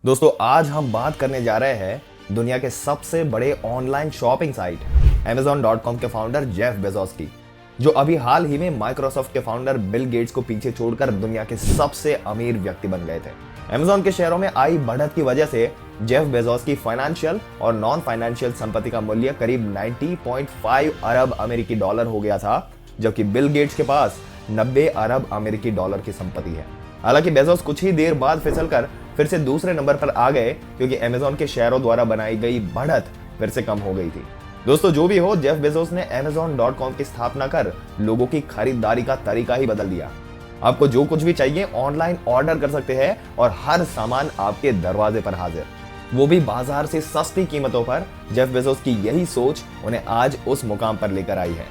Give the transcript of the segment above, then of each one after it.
दोस्तों आज हम बात करने जा रहे हैं दुनिया के सबसे बड़े ऑनलाइन शॉपिंग साइट Amazon.com के फाउंडर जेफ बेजोस की, जो अभी हाल ही में माइक्रोसॉफ्ट के फाउंडर बिल गेट्स को पीछे छोड़कर दुनिया के सबसे अमीर व्यक्ति बन गए थे। Amazon के शेयरों में आई बढ़त की वजह से जेफ बेजोस की फाइनेंशियल और नॉन फाइनेंशियल संपत्ति का मूल्य करीब 90.5 अरब अमेरिकी डॉलर हो गया था, जबकि बिल गेट्स के पास 90 अरब अमेरिकी डॉलर की संपत्ति है। हालांकि बेजोस कुछ ही देर बाद फिसलकर फिर से दूसरे नंबर पर आ गए, क्योंकि Amazon के शेयरों द्वारा बनाई गई बढ़त फिर से कम हो गई थी। दोस्तों जो भी हो, जेफ बेजोस ने Amazon.com की स्थापना कर लोगों की खरीदारी का तरीका ही बदल दिया। आपको जो कुछ भी चाहिए ऑनलाइन ऑर्डर कर सकते हैं और हर सामान आपके दरवाजे पर हाजिर, वो भी बाजार से सस्ती कीमतों पर। जेफ बेजोस की यही सोच उन्हें आज उस मुकाम पर लेकर आई है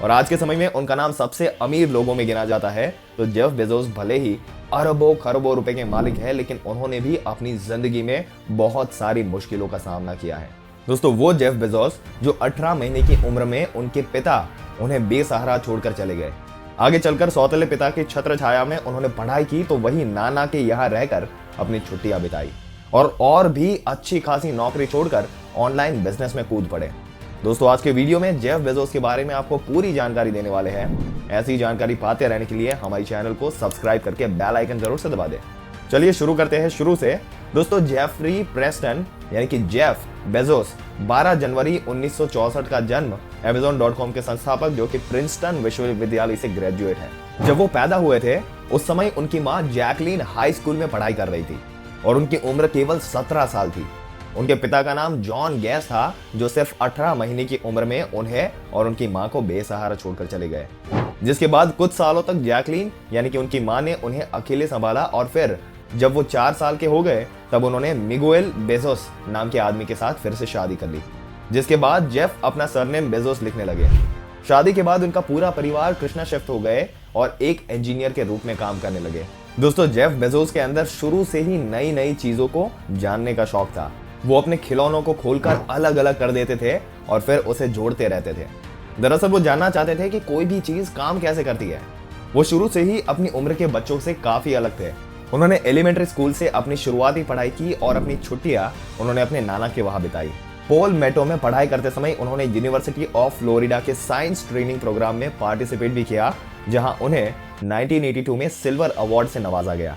और आज के समय में उनका नाम सबसे अमीर लोगों में गिना जाता है। तो जेफ बेजोस भले ही अरबों खरबों रुपए के मालिक है, लेकिन उन्होंने भी अपनी जिंदगी में बहुत सारी मुश्किलों का सामना किया है। दोस्तों वो जेफ बेजोस जो 18 महीने की उम्र में उनके पिता उन्हें बेसहारा छोड़कर चले गए। आगे चलकर सौतेले पिता की छत्र छाया में उन्होंने पढ़ाई की, तो वही नाना के यहाँ रहकर अपनी छुट्टियां बिताई और भी अच्छी खासी नौकरी छोड़कर ऑनलाइन बिजनेस में कूद पड़े। दोस्तों आज के वीडियो में जेफ बेजोस के बारे में आपको पूरी जानकारी देने वाले हैं। ऐसी जानकारी पाते रहने के लिए हमारे चैनल को सब्सक्राइब करके बेल आइकन जरूर से दबा दें। चलिए शुरू करते हैं शुरू से। दोस्तों जेफरी प्रेस्टन यानी कि जेफ बेजोस 12 जनवरी 1964 का जन्म Amazon.com के संस्थापक, जो कि प्रिंसटन विश्वविद्यालय से ग्रेजुएट है। जब वो पैदा हुए थे उस समय उनकी माँ जैकलीन हाई स्कूल में पढ़ाई कर रही थी और उनकी उम्र केवल 17 साल थी। उनके पिता का नाम जॉन गैस था, जो सिर्फ 18 महीने की उम्र में उन्हें और उनकी मां को बेसहारा छोड़कर चले गए। जिसके बाद कुछ सालों तक जैकलीन यानी कि उनकी मां ने उन्हें अकेले संभाला और फिर जब वो 4 साल के हो गए तब उन्होंने मिगुएल बेजोस नाम के आदमी के साथ फिर से शादी कर ली, जिसके बाद जेफ अपना सरनेम बेजोस लिखने लगे। शादी के बाद उनका पूरा परिवार कृष्णा शिफ्ट हो गए और एक इंजीनियर के रूप में काम करने लगे। दोस्तों जेफ बेजोस के अंदर शुरू से ही नई नई चीजों को जानने का शौक था। वो अपने खिलौनों को खोलकर अलग अलग कर देते थे और फिर उसे जोड़ते रहते थे। दरअसल वो जानना चाहते थे कि कोई भी चीज काम कैसे करती है। वो शुरू से ही अपनी उम्र के बच्चों से काफी अलग थे। उन्होंने एलिमेंट्री स्कूल से अपनी शुरुआती पढ़ाई की और अपनी छुट्टियां उन्होंने अपने नाना के वहां बिताई। पोल मेटो में पढ़ाई करते समय उन्होंने यूनिवर्सिटी ऑफ फ्लोरिडा के साइंस ट्रेनिंग प्रोग्राम में पार्टिसिपेट भी किया, जहां उन्हें 1982 में सिल्वर अवार्ड से नवाजा गया।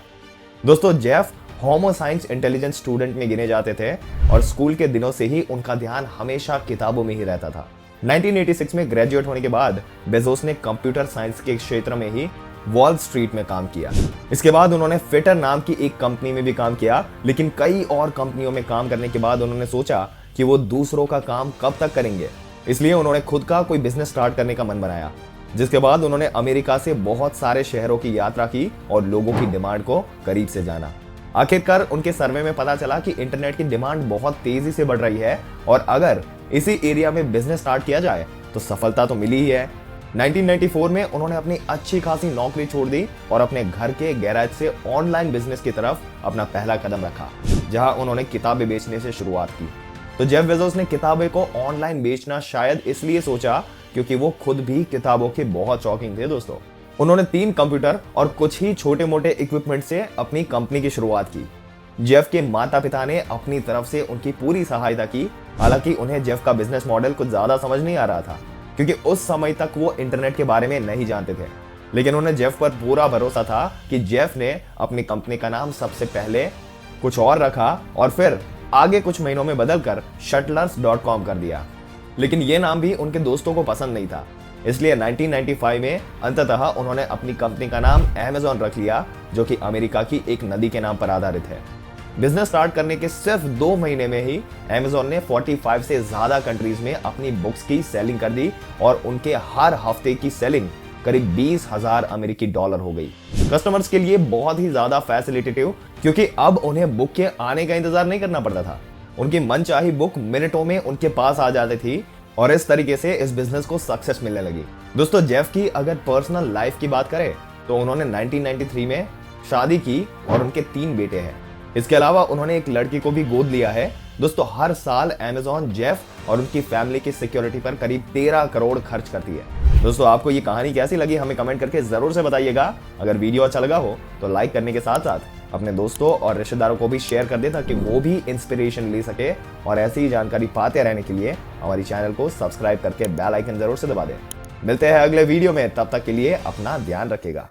दोस्तों जेफ होमो साइंस इंटेलिजेंट स्टूडेंट में गिने जाते थे और स्कूल के दिनों से ही उनका ध्यान हमेशा किताबों में ही रहता था। 1986 में ग्रेजुएट होने के बाद बेजोस ने कंप्यूटर साइंस के क्षेत्र में ही वॉल स्ट्रीट में काम किया। इसके बाद उन्होंने फिटर नाम की एक कंपनी में भी काम किया, लेकिन कई और कंपनियों में काम करने के बाद उन्होंने सोचा कि वो दूसरों का काम कब तक करेंगे, इसलिए उन्होंने खुद का कोई बिजनेस स्टार्ट करने का मन बनाया। जिसके बाद उन्होंने अमेरिका से बहुत सारे शहरों की यात्रा की और लोगों की डिमांड को करीब से जाना। आखिरकार उनके सर्वे में पता चला कि इंटरनेट की डिमांड बहुत तेजी से बढ़ रही है और अगर इसी एरिया में बिजनेस स्टार्ट किया जाए तो सफलता तो मिली ही है। 1994 में उन्होंने अपनी अच्छी खासी नौकरी छोड़ दी और अपने घर के गैराज से ऑनलाइन बिजनेस की तरफ अपना पहला कदम रखा, जहां उन्होंने किताबें बेचने से शुरुआत की। तो जेफ बेजोस ने किताबें को ऑनलाइन बेचना शायद इसलिए सोचा क्योंकि वो खुद भी किताबों के बहुत शौकीन थे। दोस्तों उन्होंने 3 कंप्यूटर और कुछ ही छोटे मोटे इक्विपमेंट से अपनी कंपनी की शुरुआत की। जेफ के माता पिता ने अपनी तरफ से उनकी पूरी सहायता की। हालांकि उन्हें जेफ का बिजनेस मॉडल कुछ ज्यादा समझ नहीं आ रहा था, क्योंकि उस समय तक वो इंटरनेट के बारे में नहीं जानते थे। लेकिन उन्हें जेफ पर पूरा भरोसा था कि जेफ ने अपनी कंपनी का नाम सबसे पहले कुछ और रखा और फिर आगे कुछ महीनों में बदलकर Shuttler's.com कर दिया। लेकिन ये नाम भी उनके दोस्तों को पसंद नहीं था, इसलिए 1995 में अंततः उन्होंने अपनी कंपनी का नाम Amazon रख लिया, जो कि अमेरिका की एक नदी के नाम पर आधारित है। बिजनेस स्टार्ट करने के सिर्फ 2 महीने में ही Amazon ने 45 से ज्यादा कंट्रीज में अपनी बुक्स की सेलिंग कर दी और उनके हर हफ्ते की सेलिंग करीब 20,000 अमेरिकी डॉलर हो गई। कस्टमर्स के लिए बहुत ही ज्यादा फैसिलिटेटिव, क्योंकि अब उन्हें बुक के आने का इंतजार नहीं करना पड़ता था। उनकी मनचाही बुक मिनटों में उनके पास आ जाती थी और इस तरीके से इस बिजनेस को सक्सेस मिलने लगी। दोस्तों जेफ की अगर पर्सनल लाइफ की बात करें तो उन्होंने 1993 में शादी की और उनके 3 बेटे हैं। इसके अलावा उन्होंने एक लड़की को भी गोद लिया है। दोस्तों हर साल Amazon जेफ और उनकी फैमिली की सिक्योरिटी पर करीब 13 करोड़ खर्च करती है। दोस्तों आपको ये कहानी कैसी लगी हमें कमेंट करके जरूर से बताइएगा। अगर वीडियो अच्छा लगा हो तो लाइक करने के साथ साथ अपने दोस्तों और रिश्तेदारों को भी शेयर कर दे ताकि वो भी इंस्पिरेशन ले सके। और ऐसी ही जानकारी पाते रहने के लिए हमारी चैनल को सब्सक्राइब करके बेल आइकन जरूर से दबा दें। मिलते हैं अगले वीडियो में, तब तक के लिए अपना ध्यान रखिएगा।